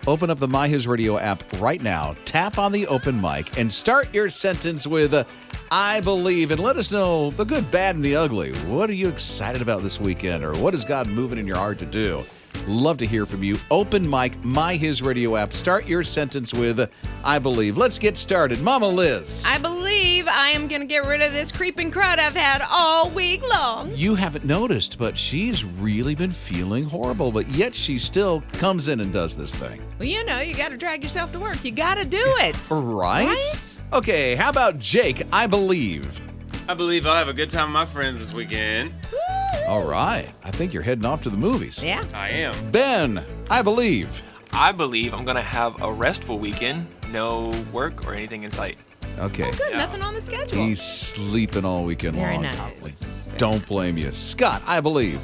Open up the My HISRadio app right now, tap on the open mic, and start your sentence with I believe, and let us know the good, bad, and the ugly. What are you excited about this weekend, or what is God moving in your heart to do? Love to hear from you. Open mic, My HISRadio app. Start your sentence with I believe. Let's get started. Mama Liz. I believe I am going to get rid of this creeping crud I've had all week long. You haven't noticed, but she's really been feeling horrible, but yet she still comes in and does this thing. Well, you know, you got to drag yourself to work. You got to do it. Right? Okay, how about Jake? I believe. I believe I'll have a good time with my friends this weekend. All right. I think you're heading off to the movies. Yeah. I am. Ben, I believe. I believe I'm going to have a restful weekend. No work or anything in sight. Okay. Oh, good. Nothing on the schedule. He's sleeping all weekend Very long. nice. Don't blame you. Scott, I believe.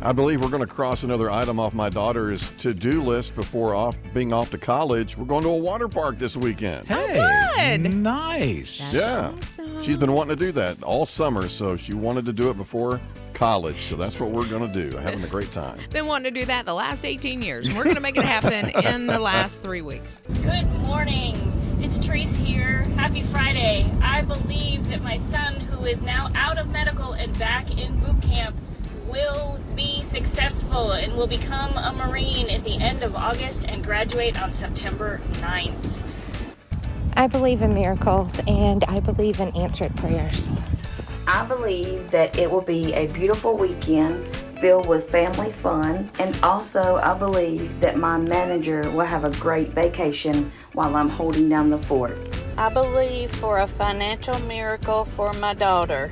I believe we're going to cross another item off my daughter's to-do list before being off to college. We're going to a water park this weekend. Hey, good. Nice. Yeah. Awesome. She's been wanting to do that all summer, so she wanted to do it before college. So that's what we're going to do. Having a great time. Been wanting to do that the last 18 years. And we're going to make it happen in the last 3 weeks. Good morning. It's Trace here. Happy Friday. I believe that my son, who is now out of medical and back in boot camp, will be successful and will become a Marine at the end of August and graduate on September 9th. I believe in miracles, and I believe in answered prayers. I believe that it will be a beautiful weekend filled with family fun, and also I believe that my manager will have a great vacation while I'm holding down the fort. I believe for a financial miracle for my daughter.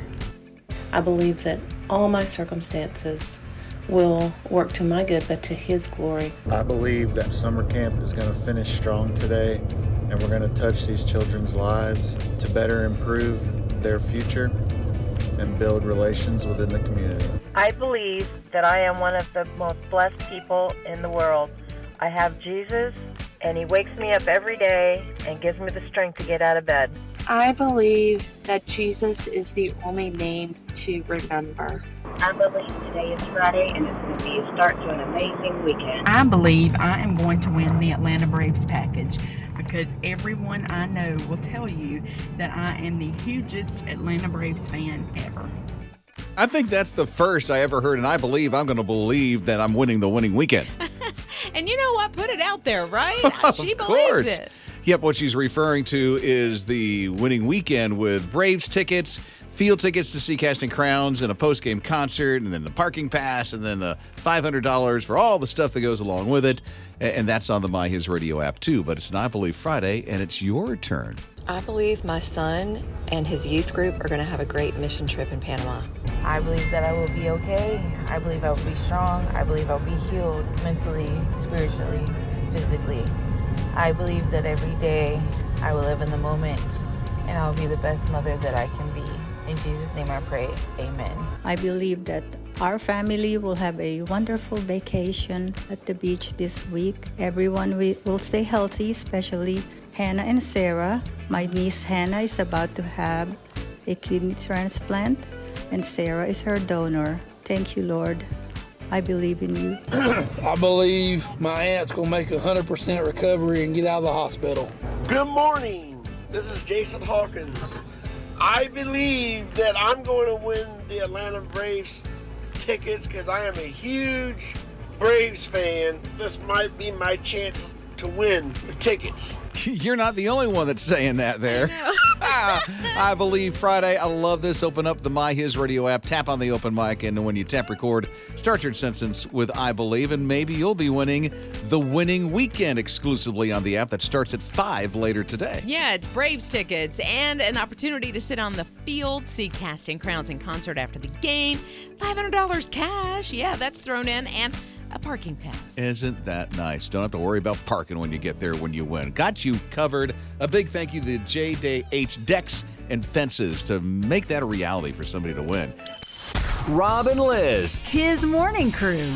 I believe that all my circumstances will work to my good, but to His glory. I believe that summer camp is going to finish strong today, and we're going to touch these children's lives to better improve their future and build relations within the community. I believe that I am one of the most blessed people in the world. I have Jesus, and He wakes me up every day and gives me the strength to get out of bed. I believe that Jesus is the only name to remember. I believe today is Friday, and it's going to be a start to an amazing weekend. I believe I am going to win the Atlanta Braves package because everyone I know will tell you that I am the hugest Atlanta Braves fan ever. I think that's the first I ever heard, and I believe I'm going to believe that I'm winning the winning weekend. And you know what? Put it out there, right? She Of believes course. it. Yep, what she's referring to is the winning weekend with Braves tickets, field tickets to see Casting Crowns, and a post-game concert, and then the parking pass, and then the $500 for all the stuff that goes along with it. And that's on the My HISRadio app, too. But it's an I Believe Friday, and it's your turn. I believe my son and his youth group are going to have a great mission trip in Panama. I believe that I will be okay. I believe I will be strong. I believe I'll be healed mentally, spiritually, physically. I believe that every day I will live in the moment and I'll be the best mother that I can be. In Jesus' name I pray, amen. I believe that our family will have a wonderful vacation at the beach this week. Everyone will stay healthy, especially Hannah and Sarah. My niece Hannah is about to have a kidney transplant, and Sarah is her donor. Thank you, Lord. I believe in you. I believe my aunt's going to make 100% recovery and get out of the hospital. Good morning. This is Jason Hawkins. I believe that I'm going to win the Atlanta Braves tickets because I am a huge Braves fan. This might be my chance to win the tickets. You're not the only one that's saying that there. I Believe Friday. I love this. Open up the My HISRadio app, tap on the open mic, and when you tap record, start your sentence with I believe, and maybe you'll be winning the winning weekend exclusively on the app that starts at 5 later today. Yeah, it's Braves tickets and an opportunity to sit on the field, see Casting Crowns in concert after the game, $500 cash. Yeah, that's thrown in, and a parking pass. Isn't that nice? Don't have to worry about parking when you get there when you win. Got you covered. A big thank you to JH Decks and Fences to make that a reality for somebody to win. Rob and Lizz, his morning crew.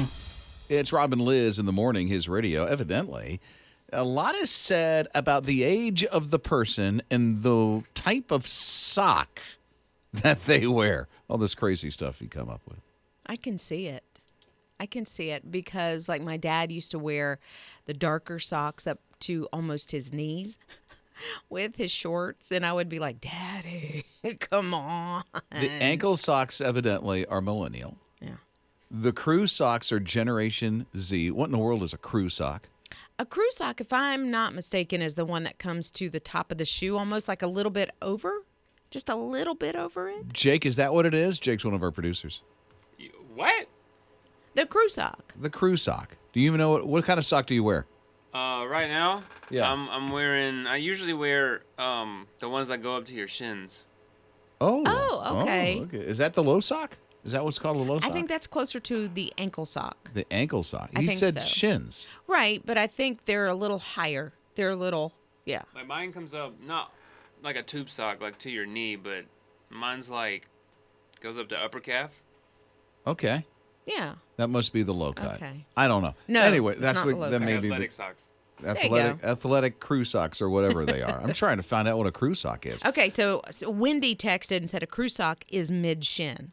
It's Rob and Lizz in the morning, his radio. Evidently, a lot is said about the age of the person and the type of sock that they wear. All this crazy stuff you come up with. I can see it. I can see it because, like, my dad used to wear the darker socks up to almost his knees with his shorts, and I would be like, Daddy, come on. The ankle socks evidently are millennial. Yeah. The crew socks are Generation Z. What in the world is a crew sock? A crew sock, if I'm not mistaken, is the one that comes to the top of the shoe, almost like a little bit over, just a little bit over it. Jake, is that what it is? Jake's one of our producers. What? The crew sock. The crew sock. Do you even know what kind of sock do you wear? Right now, Yeah. I'm wearing. I usually wear the ones that go up to your shins. Oh, okay. Okay. Is that the low sock? Is that what's called a low sock? I think that's closer to the ankle sock. The ankle sock. I He think said so. shins. Right, but I think they're a little higher. They're a little, yeah. Like mine comes up not like a tube sock, like to your knee, but mine's like goes up to upper calf. Okay. Yeah. That must be the low cut. Okay. I don't know. No, Anyway, it's that's not the low that cut. may be Athletic socks. athletic crew socks or whatever they are. I'm trying to find out what a crew sock is. Okay, so Wendy texted and said a crew sock is mid-shin.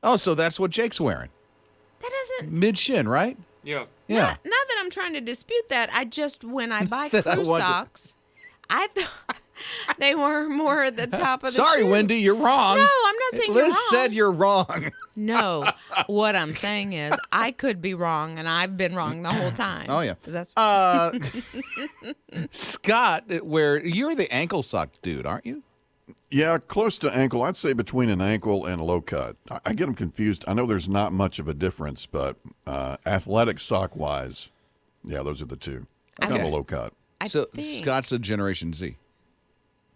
Oh, so that's what Jake's wearing. That doesn't... Mid shin, right? Yeah. Yeah. Not that I'm trying to dispute that. I just, when I buy That I crew want to- socks, I thought they were more at the top of the Sorry, shoe. Wendy, you're wrong. No, I'm not saying Liz you're wrong. said you're wrong. No, what I'm saying is I could be wrong, and I've been wrong the whole time. Oh, yeah. 'Cause that's Scott, you're the ankle sock dude, aren't you? Yeah, close to ankle. I'd say between an ankle and a low cut. I get them confused. I know there's not much of a difference, but athletic sock wise, yeah, those are the two. Kind of a low cut. So Scott's a Generation Z.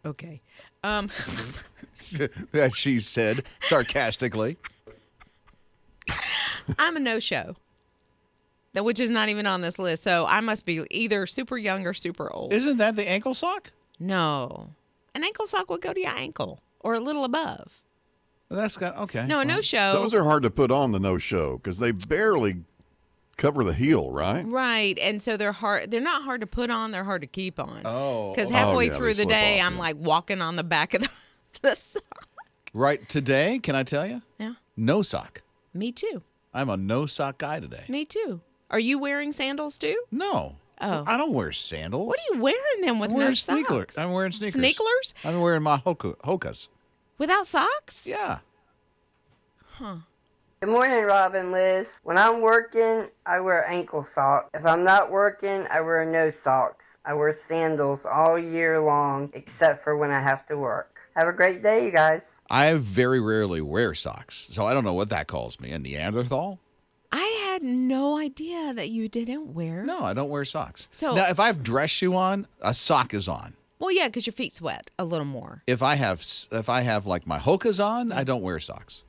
Okay. That she said sarcastically. I'm a no-show, which is not even on this list. So I must be either super young or super old. Isn't that the ankle sock? No. An ankle sock would go to your ankle or a little above. Well, that's got okay. No, a no-show. Those are hard to put on the no show because they barely cover the heel, right? Right, and so they're hard. They're not hard to put on. They're hard to keep on. Oh. Because halfway yeah, through they the slip day, off, I'm like walking on the back of the sock. Right today, can I tell you? Yeah. No sock. Me too. I'm a no sock guy today. Me too. Are you wearing sandals too? No. Oh. I don't wear sandals. What are you wearing then with I'm no wearing socks? sneakers. I'm wearing sneakers. Sneakers? I'm wearing my hokas. Without socks? Yeah. Huh. Good morning, Rob and Liz. When I'm working, I wear ankle socks. If I'm not working, I wear no socks. I wear sandals all year long, except for when I have to work. Have a great day, you guys. I very rarely wear socks, so I don't know what that calls me. A Neanderthal? I had no idea that you didn't wear. No, I don't wear socks. So- now, if I have dress shoe on, a sock is on. Well, yeah, because your feet sweat a little more. If I have like my hokas on, I don't wear socks.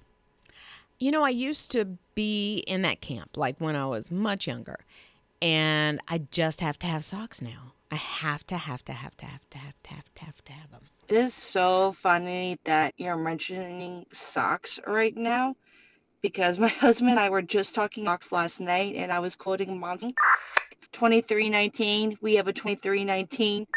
You know, I used to be in that camp, like when I was much younger, and I just have to have socks now. I have to have them. It is so funny that you're mentioning socks right now because my husband and I were just talking socks last night and I was quoting Monson 2319. We have a 2319.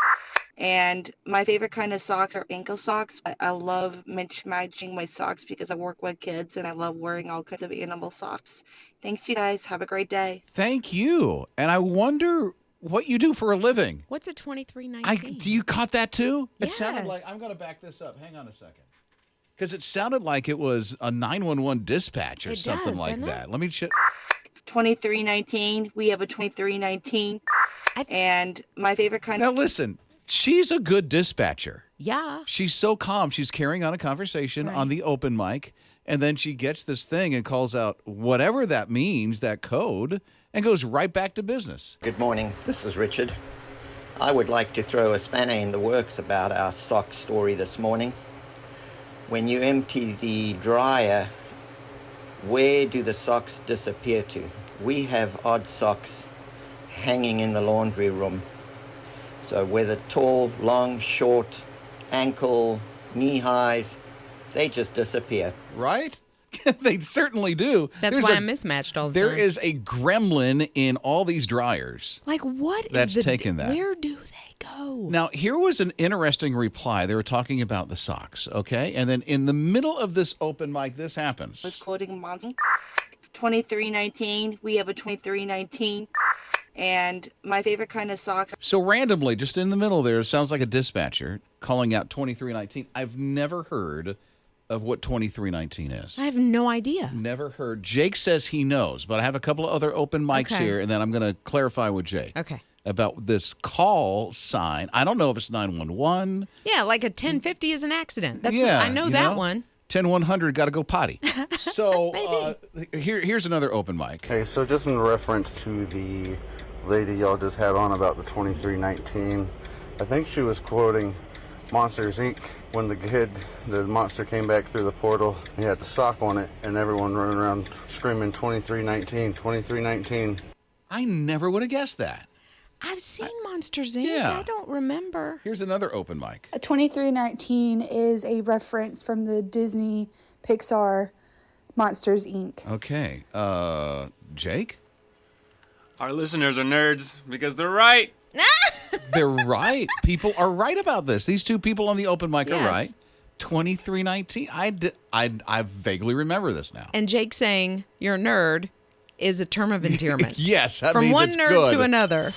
And my favorite kind of socks are ankle socks. I love matching my socks because I work with kids and I love wearing all kinds of animal socks. Thanks, you guys. Have a great day. Thank you. And I wonder what you do for a living. What's a 2319? Do you caught that too? It Yes. sounded like, I'm going to back this up. Hang on a second. Because it sounded like it was a 911 dispatch or It something does, like doesn't it? that. Let me check. 2319. We have a 2319. And my favorite kind Now listen, she's a good dispatcher. Yeah. She's so calm. She's carrying on a conversation on the open mic, and then she gets this thing and calls out whatever that means, that code, and goes right back to business. Good morning, this is Richard. I would like to throw a spanner in the works about our sock story this morning. When you empty the dryer, where do the socks disappear to? We have odd socks hanging in the laundry room. So whether tall, long, short, ankle, knee highs, they just disappear. Right? They certainly do. That's why I'm mismatched all the There time. is a gremlin in all these dryers. Like, what That's is taking that. Where do they go? Now, here was an interesting reply. They were talking about the socks, okay? And then in the middle of this open mic, this happens. I was quoting Monson. 2319. We have a 2319. And my favorite kind of socks. So randomly, just in the middle there, it sounds like a dispatcher calling out 2319. I've never heard of what 2319 is. I have no idea. Never heard. Jake says he knows, but I have a couple of other open mics Okay. here, and then I'm going to clarify with Jake. Okay. About this call sign. I don't know if it's 911. Yeah, like a 1050 is an accident. That's Yeah, I know you that know? one. 10100, got to go potty. So here's another open mic. Okay, so just in reference to the lady y'all just had on about the 2319, I think she was quoting Monsters Inc. when the monster came back through the portal. He had the sock on it, and everyone running around screaming 2319, 2319. I never would have guessed that. I've seen Monsters Inc. Yeah. I don't remember. Here's another open mic. 2319 is a reference from the Disney Pixar Monsters Inc. Okay. Jake? Our listeners are nerds because they're right. They're right. People are right about this. These two people on the open mic Yes. are right. 2319. I vaguely remember this now. And Jake saying you're a nerd is a term of endearment. Yes, that From means one it's nerd good. to another.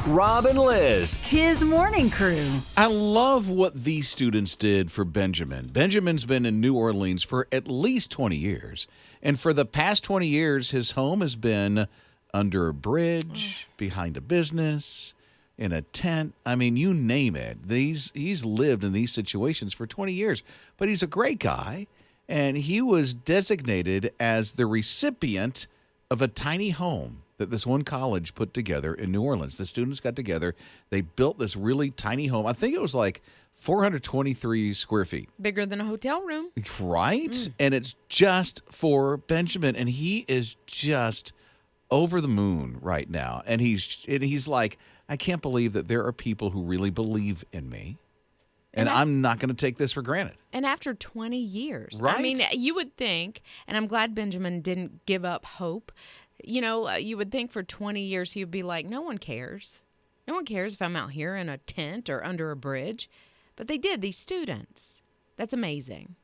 Rob and Lizz. His morning crew. I love what these students did for Benjamin. Benjamin's been in New Orleans for at least 20 years. And for the past 20 years, his home has been under a bridge, behind a business, in a tent. I mean, you name it. He's lived in these situations for 20 years. But he's a great guy, and he was designated as the recipient of a tiny home that this one college put together in New Orleans. The students got together. They built this really tiny home. I think it was like 423 square feet. Bigger than a hotel room. Right? And it's just for Benjamin. And he is just over the moon right now. And he's like, I can't believe that there are people who really believe in me. And I'm not going to take this for granted. And after 20 years. Right? I mean, you would think, and I'm glad Benjamin didn't give up hope. You know, you would think for 20 years he would be like, no one cares. No one cares if I'm out here in a tent or under a bridge. But they did, these students. That's amazing.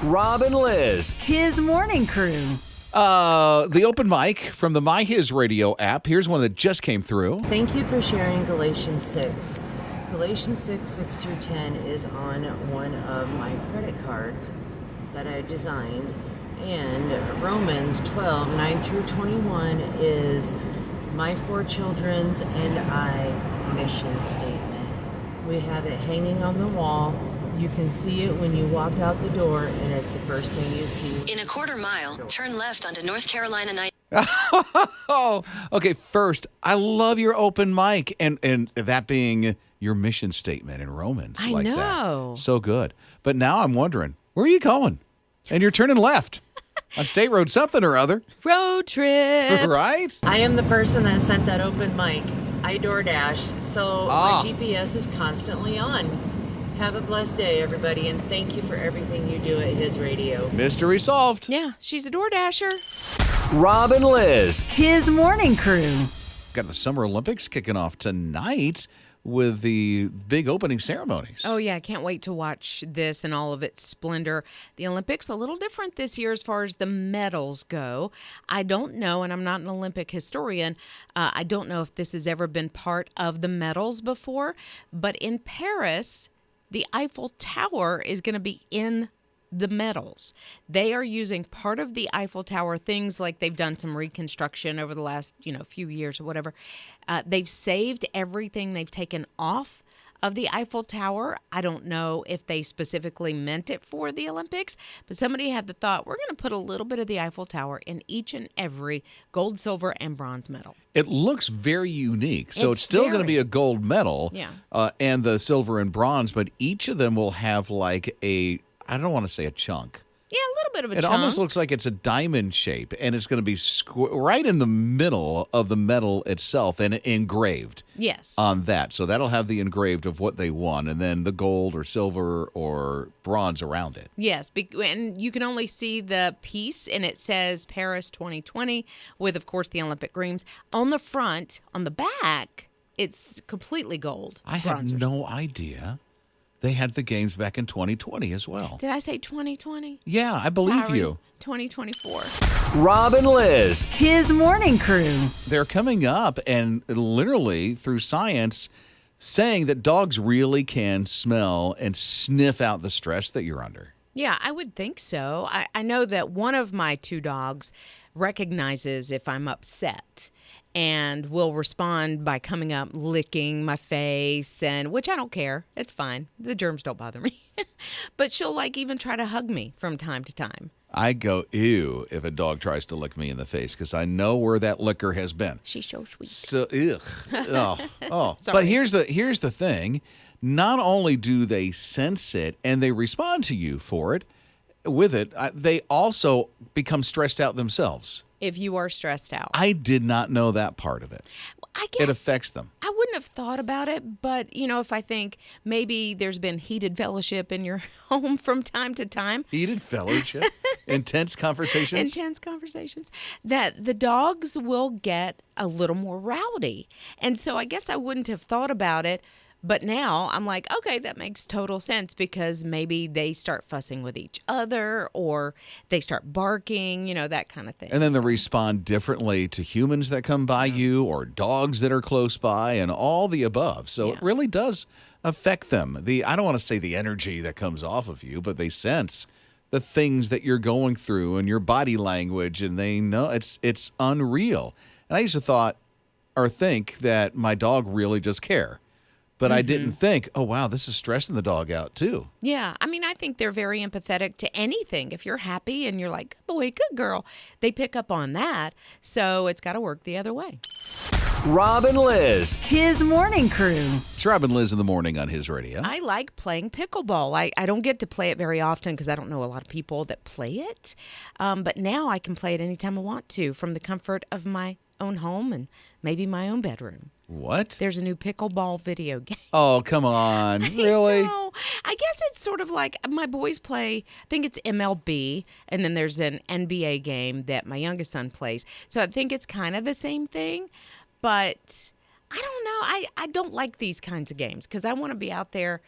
Rob and Lizz. His morning crew. The open mic from the My HISRadio app. Here's one that just came through. Thank you for sharing Galatians 6. Galatians 6 through 10 is on one of my credit cards that I designed. And Romans 12, 9 through 21 is my 4 children's and I mission statement. We have it hanging on the wall. You can see it when you walk out the door, and it's the first thing you see. In a quarter mile, turn left onto North Carolina 9. Oh, okay. First, I love your open mic and that being your mission statement in Romans. I like know. That. So good. But now I'm wondering, where are you going? And you're turning left on State Road something or other. Road trip. Right? I am the person that sent that open mic. I DoorDash, so my GPS is constantly on. Have a blessed day, everybody, and thank you for everything you do at His Radio. Mystery solved. Yeah, she's a DoorDasher. Rob and Lizz. His morning crew. Got the Summer Olympics kicking off tonight with the big opening ceremonies. Oh, yeah. I can't wait to watch this in all of its splendor. The Olympics, a little different this year as far as the medals go. I don't know, and I'm not an Olympic historian, I don't know if this has ever been part of the medals before, but in Paris, the Eiffel Tower is going to be in the medals. They are using part of the Eiffel Tower, things like they've done some reconstruction over the last, few years or whatever. They've saved everything they've taken off of the Eiffel Tower. I don't know if they specifically meant it for the Olympics, but somebody had the thought, we're going to put a little bit of the Eiffel Tower in each and every gold, silver, and bronze medal. It looks very unique. So it's still going to be a gold medal and the silver and bronze, but each of them will have like I don't want to say a chunk, Yeah, a little bit of a It chunk. almost looks like it's a diamond shape, and it's going to be right in the middle of the metal itself and engraved. Yes. On that. So that'll have the engraved of what they won, and then the gold or silver or bronze around it. Yes, and you can only see the piece, and it says Paris 2020 with, of course, the Olympic Games. On the front, on the back, it's completely gold. I had no idea they had the games back in 2020 as well. Did I say 2020? Yeah, I believe Sorry, you. 2024. Rob and Lizz. His morning crew. They're coming up and literally through science saying that dogs really can smell and sniff out the stress that you're under. Yeah, I would think so. I know that one of my 2 dogs recognizes if I'm upset and will respond by coming up, licking my face, and which I don't care. It's fine. The germs don't bother me. But she'll even try to hug me from time to time. I go, ew, if a dog tries to lick me in the face because I know where that licker has been. She's so sweet. So, ugh. Oh. Sorry. But here's the thing. Not only do they sense it and they respond to you for it, with it, they also become stressed out themselves. If you are stressed out. I did not know that part of it. I guess it affects them. I wouldn't have thought about it, but, if I think maybe there's been heated fellowship in your home from time to time. Heated fellowship? Intense conversations? Intense conversations. That the dogs will get a little more rowdy. And so I guess I wouldn't have thought about it. But now I'm like, okay, that makes total sense because maybe they start fussing with each other or they start barking, that kind of thing. And then they respond differently to humans that come by you or dogs that are close by and all the above. So it really does affect them. I don't want to say the energy that comes off of you, but they sense the things that you're going through and your body language, and they know it's unreal. And I used to think that my dog really just care. But I didn't think, oh, wow, this is stressing the dog out, too. Yeah. I think they're very empathetic to anything. If you're happy and you're like, good boy, good girl, they pick up on that. So it's got to work the other way. Rob and Lizz. His morning crew. It's Rob and Lizz in the morning on His Radio. I like playing pickleball. I don't get to play it very often because I don't know a lot of people that play it. But now I can play it anytime I want to from the comfort of my own home and maybe my own bedroom. What? There's a new pickleball video game. Oh, come on. Really? I guess it's sort of like my boys play, I think it's MLB, and then there's an NBA game that my youngest son plays. So I think it's kind of the same thing, but I don't know. I don't like these kinds of games because I want to be out there,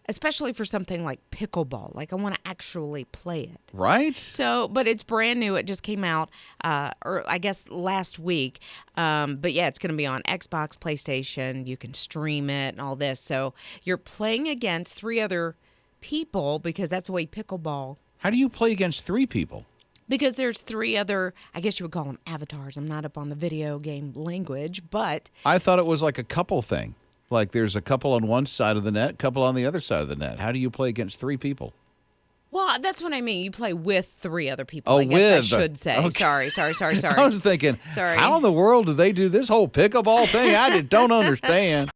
especially for something like pickleball. Like I want to actually play it. Right? So, but it's brand new. It just came out, or I guess last week. But yeah, it's going to be on Xbox, PlayStation. You can stream it and all this. So you're playing against 3 other people because that's the way pickleball. How do you play against 3 people? Because there's 3 other, I guess you would call them avatars. I'm not up on the video game language, but. I thought it was like a couple thing. Like there's a couple on one side of the net, couple on the other side of the net. How do you play against 3 people? Well, that's what I mean. You play with 3 other people, Oh, I guess with. I should say. Okay. Sorry. I was thinking, Sorry. how in the world do they do this whole pickleball thing? I don't understand.